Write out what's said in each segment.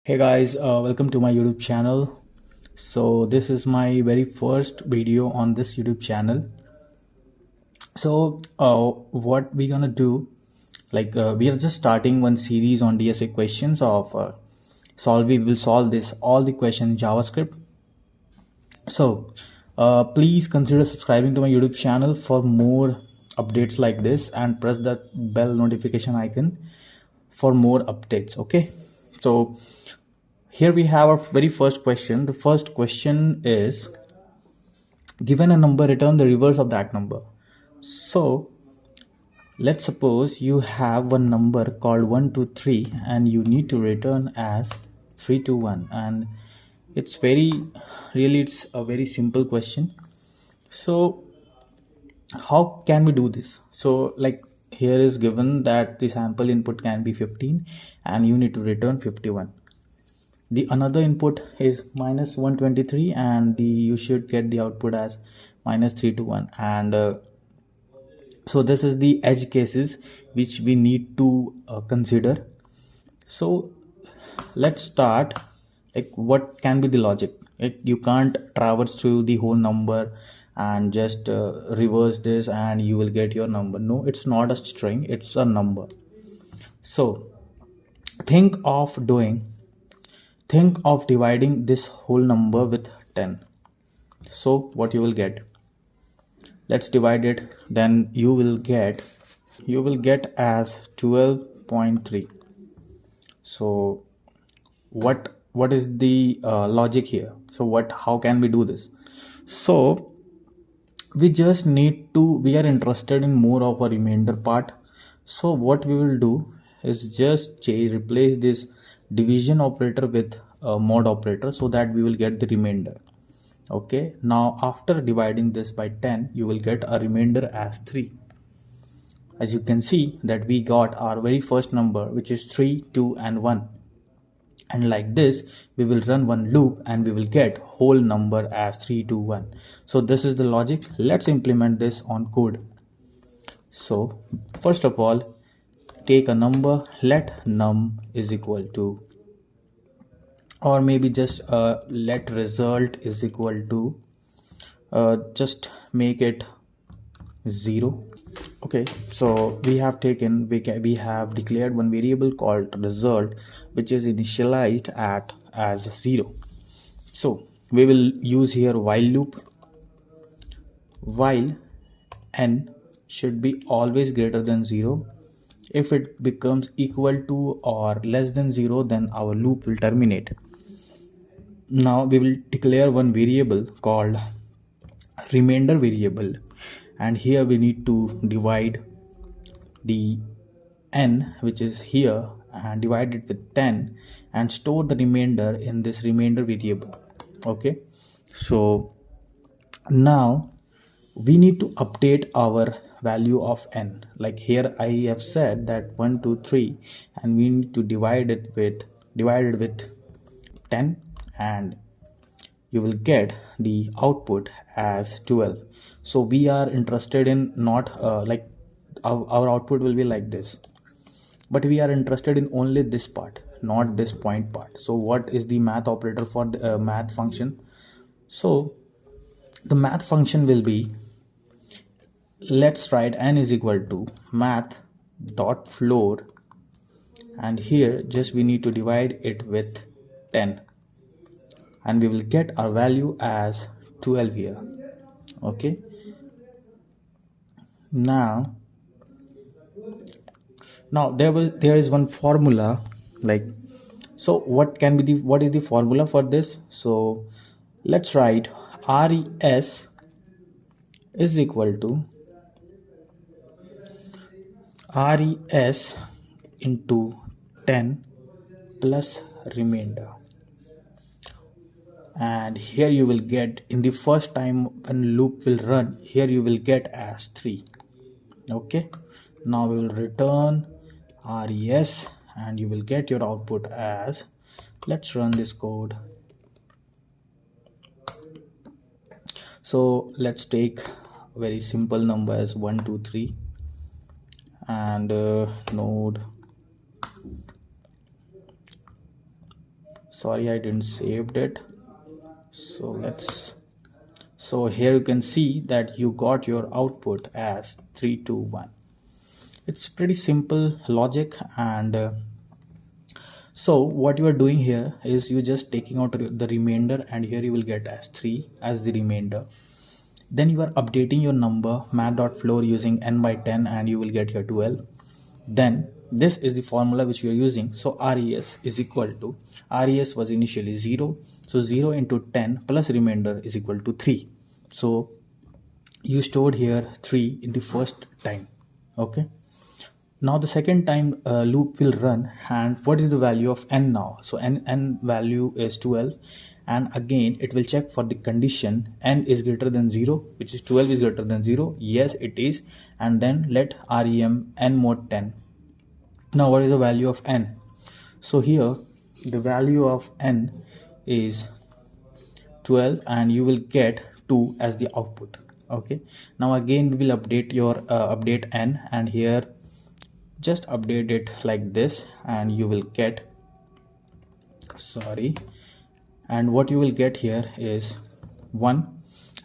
Hey guys, welcome to my YouTube channel. So this is my very first video on this YouTube channel. So what we gonna do, we are just starting one series on DSA questions of we will solve this all the questions in JavaScript. So please consider subscribing to my YouTube channel for more updates like this and press that bell notification icon for more updates. Okay, so here we have our very first question. The first question is, given a number, return the reverse of that number. So let's suppose you have one number called 123 and you need to return as 321, and it's it's a very simple question. So how can we do this? So here is given that the sample input can be 15 and you need to return 51. The another input is minus 123 and you should get the output as minus 321, and so this is the edge cases which we need to consider. So let's start. What can be the logic? You can't traverse through the whole number and just reverse this and you will get your number. No, it's not a string, it's a number. So think of doing think of dividing this whole number with 10. So what you will get, let's divide it, then you will get as 12.3. so what is the logic here? So how can we do this? So we are interested in more of a remainder part. So what we will do is just replace this division operator with a mod operator so that we will get the remainder. Okay, now after dividing this by 10, you will get a remainder as 3. As you can see that we got our very first number, which is 3, 2 and 1. And like this, we will run one loop and we will get whole number as 3, 2, 1. So this is the logic. Let's implement this on code. So first of all, take a number, let num is equal to, or maybe just let result is equal to, just make it 0. Okay, so we have declared one variable called result, which is initialized as 0. So we will use here while loop. While n should be always greater than 0. If it becomes equal to or less than 0, then our loop will terminate. Now we will declare one variable called remainder variable, and here we need to divide the n, which is here, and divide it with 10 and store the remainder in this remainder variable. Okay, so now we need to update our value of n. Like here I have said that 1 2 3 and we need to divide it with 10, and you will get the output as 12. So we are interested in not our output will be like this, but we are interested in only this part, not this point part. So what is the math operator for the math function? So the math function will be, let's write n is equal to math dot floor, and here just we need to divide it with 10 and we will get our value as 12 here. Okay, now there is one formula, so what is the formula for this? So let's write res is equal to res into 10 plus remainder, and here you will get, in the first time when loop will run, here you will get as 3. Okay, now we will return res and you will get your output as, let's run this code. So let's take a very simple number as 1 2 3 and node sorry, I didn't saved it. So here you can see that you got your output as 321. It's pretty simple logic. And so what you are doing here is you just taking out the remainder, and here you will get as 3 as the remainder. Then you are updating your number math.floor using n by 10, and you will get here 12. Then this is the formula which we are using. So res is equal to, res was initially 0, so 0 into 10 plus remainder is equal to 3. So you stored here 3 in the first time. Okay, now the second time loop will run, and what is the value of n now? So n value is 12, and again it will check for the condition n is greater than 0, which is 12 is greater than 0. Yes, it is. And then let rem n mod 10. Now what is the value of n? So here the value of n is 12, and you will get 2 as the output. Okay, now again we will update your update n, and here just update it like this, and you will get, sorry, and what you will get here is 1,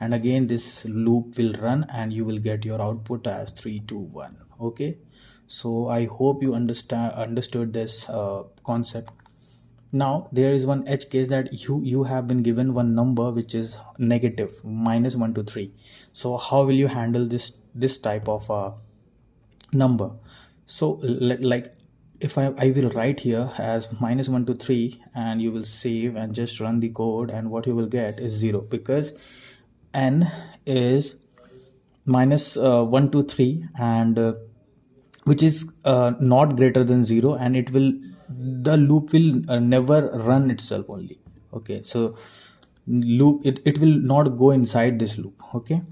and again this loop will run, and you will get your output as 321. Okay, so I hope you understood this concept. Now there is one edge case that you have been given one number which is negative -1 to 3. So how will you handle this type of number? So like if I will write here as -1 to 3, and you will save and just run the code, and what you will get is 0, because n is -1 to 3, and which is not greater than 0, and the loop will never run itself only. Okay, so loop it will not go inside this loop. Okay,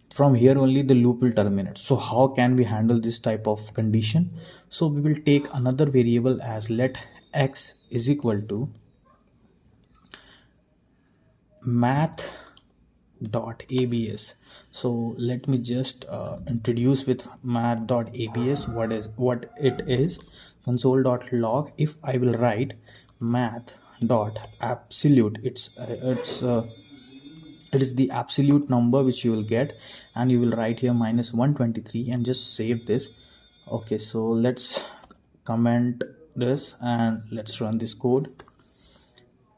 from here only the loop will terminate. So how can we handle this type of condition? So we will take another variable as let x is equal to math.abs. so let me just introduce with math.abs what it is. Console.log, if I will write math.absolute, it is the absolute number which you will get, and you will write here -123 and just save this. Okay, so let's comment this and let's run this code.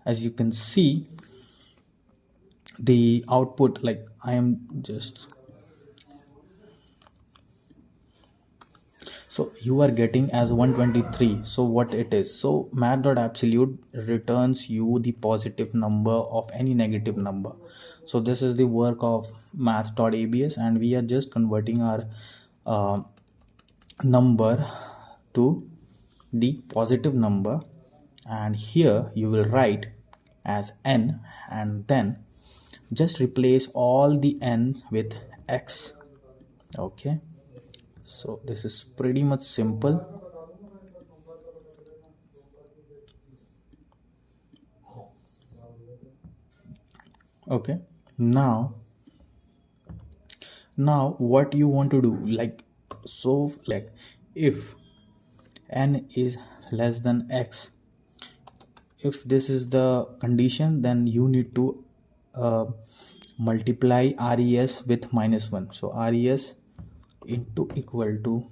As you can see, the output, like I am just, so you are getting as 123. So what it is, so math.absolute returns you the positive number of any negative number. So this is the work of math.abs, and we are just converting our number to the positive number, and here you will write as n, and then just replace all the n with x. Okay, so this is pretty much simple. Okay, now what you want to do, like, so like if n is less than x, if this is the condition, then you need to multiply res with -1. So res into equal to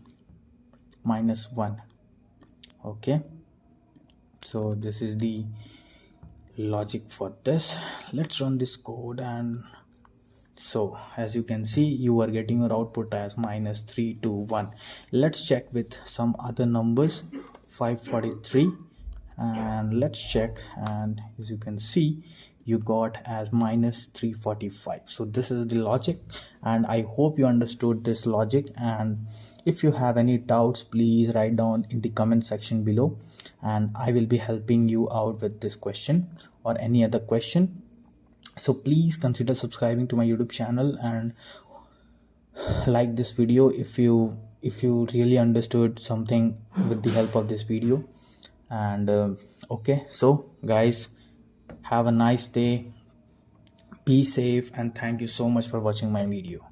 -1. Okay, so this is the logic for this. Let's run this code, and so as you can see, you are getting your output as -321. Let's check with some other numbers, 543, and let's check, and as you can see, you got as -345. So this is the logic, and I hope you understood this logic. And if you have any doubts, please write down in the comment section below, and I will be helping you out with this question or any other question. So please consider subscribing to my YouTube channel and like this video if you really understood something with the help of this video. And okay, so guys, have a nice day, be safe, and thank you so much for watching my video.